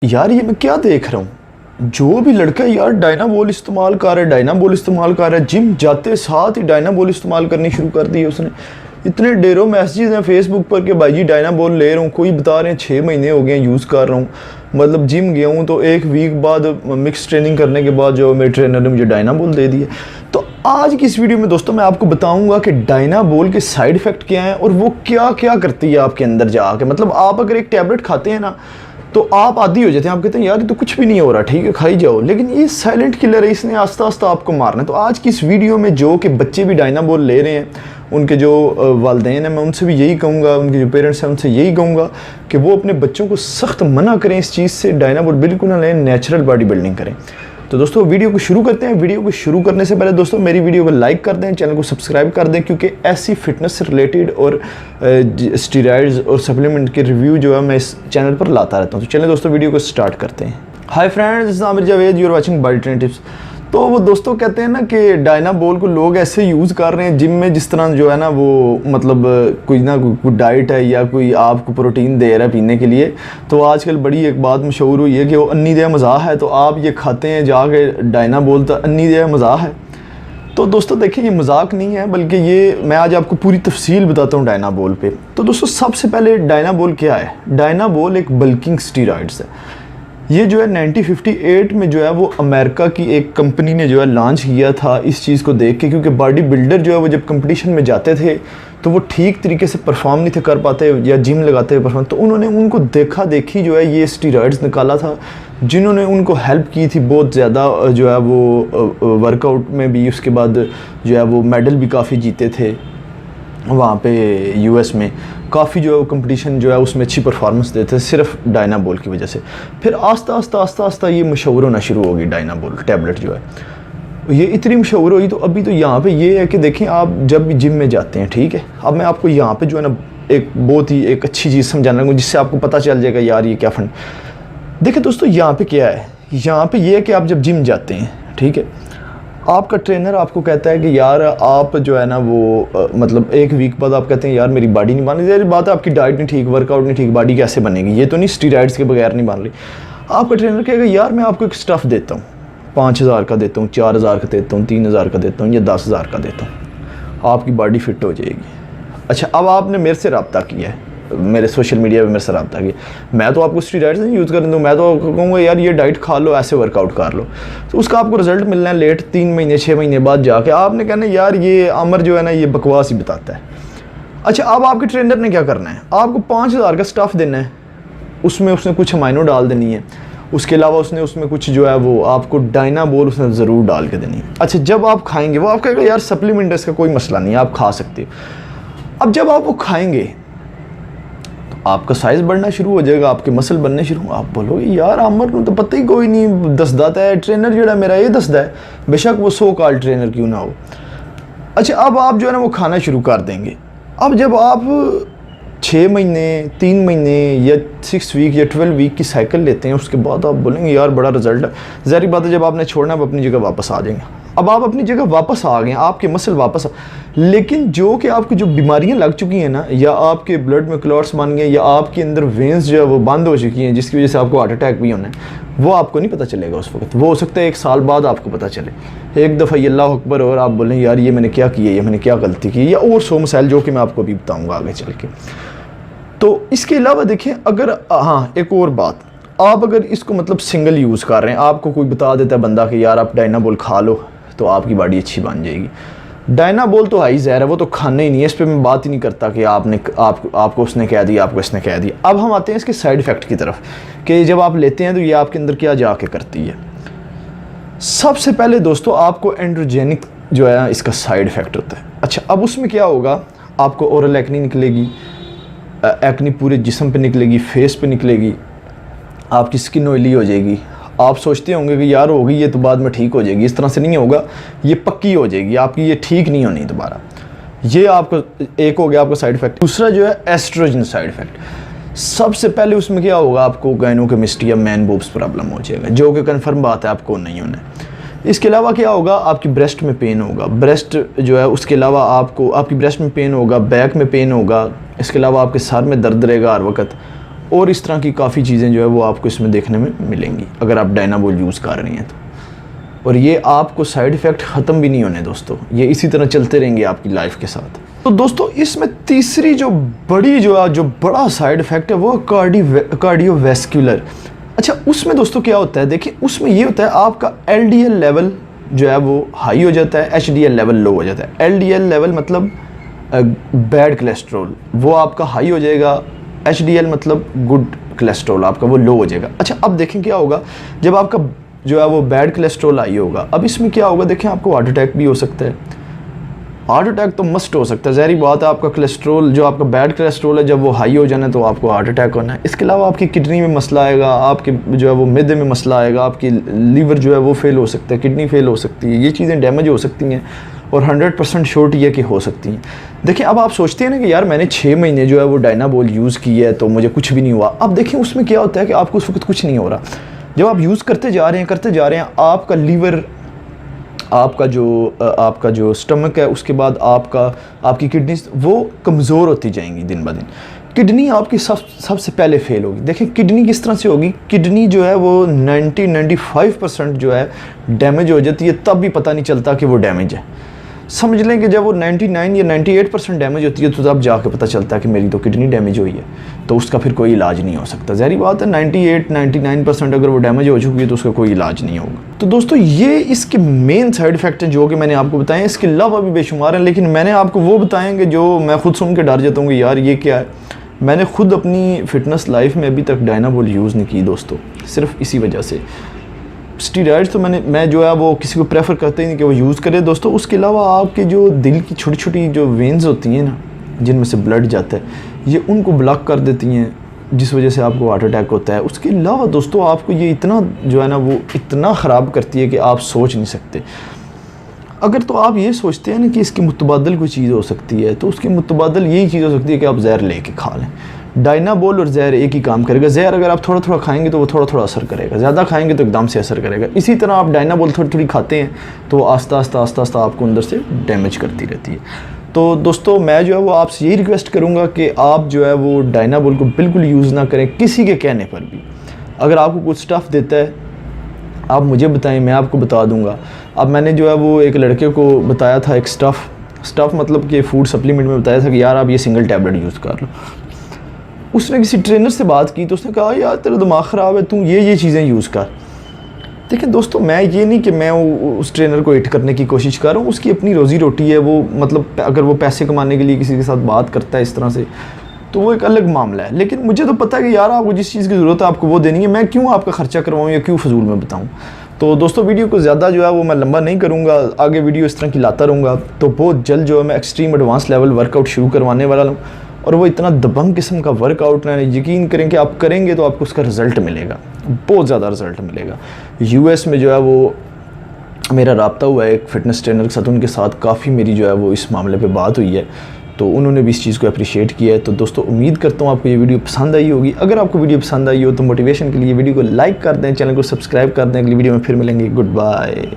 यार ये मैं क्या देख रहा हूँ, जो भी लड़का यार डायनाबोल इस्तेमाल कर रहा है, डायनाबोल इस्तेमाल कर रहा है, जिम जाते साथ ही डायनाबोल इस्तेमाल करनी शुरू कर दी है उसने। इतने ढेरों मैसेजेस हैं फेसबुक पर कि भाई जी डायनाबोल ले रहा हूँ, कोई बता रहे हैं 6 महीने हो गए हैं यूज़ कर रहा हूँ। मतलब जिम गया हूँ तो 1 वीक बाद मिक्स ट्रेनिंग करने के बाद जो मेरे ट्रेनर ने मुझे डायनाबोल दे दिया। तो आज की इस वीडियो में दोस्तों मैं आपको बताऊंगा कि डायनाबोल के साइड इफ़ेक्ट क्या हैं और वो क्या क्या करती है आपके अंदर जाके। मतलब आप अगर एक टैबलेट खाते हैं ना तो आप आदी हो जाते हैं, आप कहते हैं यार ये तो कुछ भी नहीं हो रहा, ठीक है खाई जाओ, लेकिन ये साइलेंट किलर है, इसने आस्ता आस्ता आपको मारना है। तो आज की इस वीडियो में जो कि बच्चे भी डायनाबोल ले रहे हैं, उनके जो वालिदैन हैं, मैं उनसे भी यही कहूँगा, उनके जो पेरेंट्स हैं उनसे यही कहूँगा कि वो अपने बच्चों को सख्त मना करें इस चीज़ से, डायनाबोल बिल्कुल ना लें, नेचुरल बॉडी बिल्डिंग करें। तो दोस्तों वीडियो को शुरू करते हैं। वीडियो को शुरू करने से पहले दोस्तों मेरी वीडियो को लाइक कर दें, चैनल को सब्सक्राइब कर दें, क्योंकि ऐसी फिटनेस से रिलेटेड और स्टीरॉइड्स और सप्लीमेंट के रिव्यू जो है मैं इस चैनल पर लाता रहता हूँ। तो चलिए दोस्तों वीडियो को स्टार्ट करते हैं। Hi friends, Aamir Javed, you are watching body training tips. तो वो दोस्तों कहते हैं ना कि डायनाबोल को लोग ऐसे यूज़ कर रहे हैं जिम में, जिस तरह जो है ना वो मतलब कोई ना कोई डाइट है या कोई आपको प्रोटीन दे रहा है पीने के लिए। तो आजकल बड़ी एक बात मशहूर हुई है कि वो अन्नी दे मज़ाक है, तो आप ये खाते हैं जाके डायनाबोल, तो अन्नी दे मज़ाक है। तो दोस्तों देखिए ये मजाक नहीं है, बल्कि ये मैं आज आपको पूरी तफसील बताता हूँ डायनाबोल पे। तो दोस्तों सबसे पहले डायनाबोल क्या है? डायनाबोल एक बल्किंग स्टीरॉइड्स है। ये जो है 1958 में जो है वो अमेरिका की एक कंपनी ने जो है लॉन्च किया था इस चीज़ को देख के, क्योंकि बॉडी बिल्डर जो है वो जब कंपटीशन में जाते थे तो वो ठीक तरीके से परफॉर्म नहीं थे कर पाते या जिम लगाते हुए परफॉर्म। तो उन्होंने उनको देखा देखी जो है ये स्टीरॉइड्स निकाला था, जिन्होंने उनको हेल्प की थी बहुत ज़्यादा जो है वो वर्कआउट में भी। उसके बाद जो है वो मेडल भी काफ़ी जीते थे वहाँ पे यूएस में, काफ़ी जो है वो कंपटीशन जो है उसमें अच्छी परफॉर्मेंस देते थे सिर्फ डायनाबोल की वजह से। फिर आस्ता आस्ता ये मशहूर होना शुरू होगी डायनाबोल टैबलेट जो है, ये इतनी मशहूर हुई। तो अभी तो यहाँ पे ये है कि देखें आप जब भी जिम में जाते हैं, ठीक है, अब मैं आपको यहाँ पे जो है ना एक बहुत ही एक अच्छी चीज़ समझाना लगूँ जिससे आपको पता चल जाएगा यार ये क्या फ़ंड। देखिए दोस्तों यहाँ पे क्या है, यहाँ पे ये है कि आप जब जिम जाते हैं, ठीक है, आपका ट्रेनर आपको कहता है कि यार आप जो है ना वो मतलब 1 वीक बाद आप कहते हैं यार मेरी बॉडी नहीं बन रही। बात है आपकी डाइट नहीं ठीक, वर्कआउट नहीं ठीक, बॉडी कैसे बनेगी? ये तो नहीं स्टीरॉइड्स के बगैर नहीं बन रही। आपका ट्रेनर कहेगा यार मैं आपको एक स्टफ़ देता हूँ, 5000 का देता हूँ, 4000 का देता हूँ, 3000 का देता हूँ या 10000 का देता हूँ, आपकी बॉडी फिट हो जाएगी। अच्छा, अब आपने मेरे से रब्ता किया है, मेरे सोशल मीडिया पे मेरे से रब्ता किया, मैं तो आपको स्टीरॉइड्स नहीं यूज़ करने दूँ, मैं तो कहूँगा यार ये डाइट खा लो, ऐसे वर्कआउट कर लो, तो उसका आपको रिजल्ट मिलना है लेट, 3 महीने 6 महीने बाद जाके। आपने कहना यार ये अमर जो है ना ये बकवास ही बताता है। अच्छा, अब आपके ट्रेनर ने क्या करना है, आपको 5000 का स्टफ़ देना है, उसमें उसने कुछ अमाइनो डाल देनी है, उसके अलावा उसमें कुछ जो है वो आपको डायनाबोल उसने ज़रूर डाल के देनी है। अच्छा, जब आप खाएँगे वो आप कहेगा यार सप्लीमेंट इसका कोई मसला नहीं है, आप खा सकते हो। अब जब आप वो खाएँगे आपका साइज़ बढ़ना शुरू हो जाएगा, आपके मसल बनने शुरू, आप बोलोगे यार अमर को तो पता ही कोई नहीं दसदा है, ट्रेनर जोड़ा मेरा ये दसदा है, बेशक वो 100 कॉल ट्रेनर क्यों ना हो। अच्छा, अब आप जो है ना वो खाना शुरू कर देंगे। अब जब आप 6 महीने 3 महीने या 6 वीक या 12 वीक की साइकिल लेते हैं, उसके बाद आप बोलेंगे यार बड़ा रिजल्ट है। ज़ाहिर बात है जब आपने छोड़ना आप अपनी जगह वापस आ जाएंगे। अब आप अपनी जगह वापस आ गए, आपके मसल वापस आ, लेकिन जो कि आपकी जो बीमारियां लग चुकी हैं ना, या आपके ब्लड में क्लॉट्स बन गए, या आपके अंदर वेंस जो है वो बंद हो चुकी हैं जिसकी वजह से आपको हार्ट अटैक भी होना है, वो आपको नहीं पता चलेगा उस वक्त। वो हो सकता है 1 साल बाद आपको पता चले, एक दफ़ा अल्लाह अकबर और आप बोलें यार ये मैंने क्या किया, ये मैंने क्या गलती की, या और 100 मसाइल जो कि मैं आपको अभी बताऊँगा आगे चल के। तो इसके अलावा देखिए, अगर हाँ एक और बात, आप अगर इसको मतलब सिंगल यूज़ कर रहे हैं, आपको कोई बता देता है बंदा कि यार आप डायनाबोल खा लो तो आपकी बॉडी अच्छी बन जाएगी। डायनाबोल तो हाई जहर है, वो तो खाना ही नहीं है, इस पर मैं बात ही नहीं करता कि आपको उसने कह दिया, आपको इसने कह दिया। अब हम आते हैं इसके साइड इफ़ेक्ट की तरफ कि जब आप लेते हैं तो ये आपके अंदर क्या जाके करती है। सबसे पहले दोस्तों आपको एंड्रोजेनिक जो है इसका साइड इफ़ेक्ट होता है। अच्छा, अब उसमें क्या होगा, आपको ओरल एक्नी निकलेगी, एक्नी पूरे जिस्म पे निकलेगी, फेस पे निकलेगी, आपकी स्किन ऑयली हो जाएगी। आप सोचते होंगे कि यार होगी ये तो बाद में ठीक हो जाएगी, इस तरह से नहीं होगा, ये पक्की हो जाएगी आपकी, ये ठीक नहीं होनी दोबारा। ये आपको एक हो गया आपका साइड इफ़ेक्ट। दूसरा जो है एस्ट्रोजन साइड इफ़ेक्ट। सबसे पहले उसमें क्या होगा, आपको गायनोकेमिस्ट्री या मैन बोब्स प्रॉब्लम हो जाएगा, जो कि कन्फर्म बात है आपको नहीं होना है। इसके अलावा क्या होगा, आपकी ब्रेस्ट में पेन होगा, ब्रेस्ट जो है उसके अलावा आपको आपकी ब्रेस्ट में पेन होगा, बैक में पेन होगा, इसके अलावा आपके सर में दर्द रहेगा हर वक्त, और इस तरह की काफ़ी चीज़ें जो है वो आपको इसमें देखने में मिलेंगी अगर आप डायनाबोल यूज़ कर रही हैं तो। और ये आपको साइड इफ़ेक्ट ख़त्म भी नहीं होने दोस्तों, ये इसी तरह चलते रहेंगे आपकी लाइफ के साथ। तो दोस्तों इसमें तीसरी जो बड़ा साइड इफ़ेक्ट है वो कार्डियोवैस्कुलर। अच्छा, उसमें दोस्तों क्या होता है, देखिए उसमें ये होता है आपका LDL लेवल जो है वो हाई हो जाता है, HDL लेवल लो हो जाता है। LDL लेवल मतलब बैड कोलेस्ट्रॉल, वो आपका हाई हो जाएगा। HDL मतलब गुड कोलेस्ट्रॉल, आपका वो लो हो जाएगा। अच्छा, अब देखें क्या होगा जब आपका जो है वो बैड कोलेस्ट्रॉल हाई होगा। अब इसमें क्या होगा, देखें आपको हार्ट अटैक भी हो सकता है। हार्ट अटैक तो मस्ट हो सकता है, ज़ाहिर बात है। आपका कोलेस्ट्रॉल जो आपका बैड कोलेस्ट्रॉल है जब वो हाई हो जाना तो आपको हार्ट अटैक होना है। इसके अलावा आपकी किडनी में मसला आएगा, आपके जो है वो मैदे में मसला आएगा, आपकी लीवर जो है वो फेल हो सकता है, किडनी फेल हो सकती है, ये चीज़ें डैमेज हो सकती हैं और 100% श्योर है कि हो सकती हैं। देखिए अब आप सोचते हैं ना कि यार मैंने 6 महीने जो है वो डायनाबोल यूज़ की है तो मुझे कुछ भी नहीं हुआ। अब देखिए उसमें क्या होता है कि आपको उस वक्त कुछ नहीं हो रहा। जब आप यूज़ करते जा रहे हैं आपका लीवर, आपका जो स्टमक है, उसके बाद आपकी किडनी वो कमज़ोर होती जाएंगी दिन ब दिन। किडनी आपकी सबसे पहले फेल होगी। देखिए किडनी किस तरह से होगी, किडनी जो है वो 95% जो है डैमेज हो जाती है, तब भी पता नहीं चलता कि वो डैमेज है। समझ लें कि जब वो 99 या 98% डैमेज होती है तो तब जाके पता चलता है कि मेरी तो किडनी डैमेज हुई है, तो उसका फिर कोई इलाज नहीं हो सकता। ज़ाहिर बात है 98-99% अगर वो डैमेज हो चुकी है तो उसका कोई इलाज नहीं होगा। तो दोस्तों ये इसके मेन साइड इफ़ेक्ट हैं जो कि मैंने आपको बताए। इसके अलावा भी बेशुमार हैं, लेकिन मैंने आपको वो बताएंगे जो मैं खुद सुन के डर जाता हूँ कि यार ये क्या है। मैंने खुद अपनी फ़िटनेस लाइफ में अभी तक डायनाबोल यूज़ नहीं की दोस्तों, सिर्फ इसी वजह से। स्टीरॉइड्स तो मैं जो है वो किसी को प्रेफर करते ही नहीं कि वो यूज़ करे दोस्तों। उसके अलावा आपके जो दिल की छोटी छोटी जो वेन्स होती हैं ना, जिनमें से ब्लड जाता है, ये उनको ब्लॉक कर देती हैं, जिस वजह से आपको हार्ट अटैक होता है। उसके अलावा दोस्तों आपको ये इतना जो है ना वो इतना ख़राब करती है कि आप सोच नहीं सकते। अगर तो आप ये सोचते हैं ना कि इसके मुतबादल कोई चीज़ हो सकती है, तो उसके मुतबादल यही चीज़ हो सकती है कि आप जहर लेके खा लें। डायनाबोल और जहर एक ही काम करेगा। जहर अगर आप थोड़ा थोड़ा खाएंगे तो वो थोड़ा थोड़ा असर करेगा, ज़्यादा खाएंगे तो एकदम से असर करेगा। इसी तरह आप डायनाबोल थोड़ी थोड़ी खाते हैं तो आस्ता आस्ता आपको अंदर से डैमेज करती रहती है। तो दोस्तों मैं जो है वो आपसे यही रिक्वेस्ट करूँगा कि आप जो है वो डायनाबोल को बिल्कुल यूज़ ना करें किसी के कहने पर भी। अगर आपको कुछ स्टफ़ देता है आप मुझे बताएं, मैं आपको बता दूंगा। अब मैंने जो है वो एक लड़के को बताया था, एक स्टफ़ मतलब कि फूड सप्लीमेंट में बताया था कि यार आप ये सिंगल टैबलेट यूज़ कर लो। उसने किसी ट्रेनर से बात की तो उसने कहा यार तेरा दिमाग ख़राब है, तू ये चीज़ें यूज़ कर। देखिए दोस्तों मैं ये नहीं कि मैं उस ट्रेनर को हिट करने की कोशिश कर रहा हूँ, उसकी अपनी रोज़ी रोटी है। वो मतलब अगर वो पैसे कमाने के लिए किसी के साथ बात करता है इस तरह से तो वो एक अलग मामला है। लेकिन मुझे तो पता है कि यार आपको जिस चीज़ की ज़रूरत है आपको वो देनी है। मैं क्यों आपका ख़र्चा करवाऊँ या क्यों फजूल में बताऊँ। तो दोस्तों वीडियो को ज़्यादा जो है वो मैं लंबा नहीं करूँगा, आगे वीडियो इस तरह की लाता रहूँगा। तो बहुत जल्द जो है मैं एक्सट्रीम एडवांस लेवल वर्कआउट शुरू करवाने वाला हूँ, और वो इतना दबंग किस्म का वर्कआउट है, यकीन करें कि आप करेंगे तो आपको उसका रिज़ल्ट मिलेगा, बहुत ज़्यादा रिज़ल्ट मिलेगा। US में जो है वो मेरा रब्ता हुआ है एक फ़िटनेस ट्रेनर के साथ, उनके साथ काफ़ी मेरी जो है वो इस मामले पे बात हुई है, तो उन्होंने भी इस चीज़ को अप्रिशिएट किया है। तो दोस्तों उम्मीद करता हूँ आपको ये वीडियो पसंद आई होगी। अगर आपको वीडियो पसंद आई हो तो मोटिवेशन के लिए वीडियो को लाइक कर दें, चैनल को सब्सक्राइब कर दें। अगली वीडियो में फिर मिलेंगे। Good bye.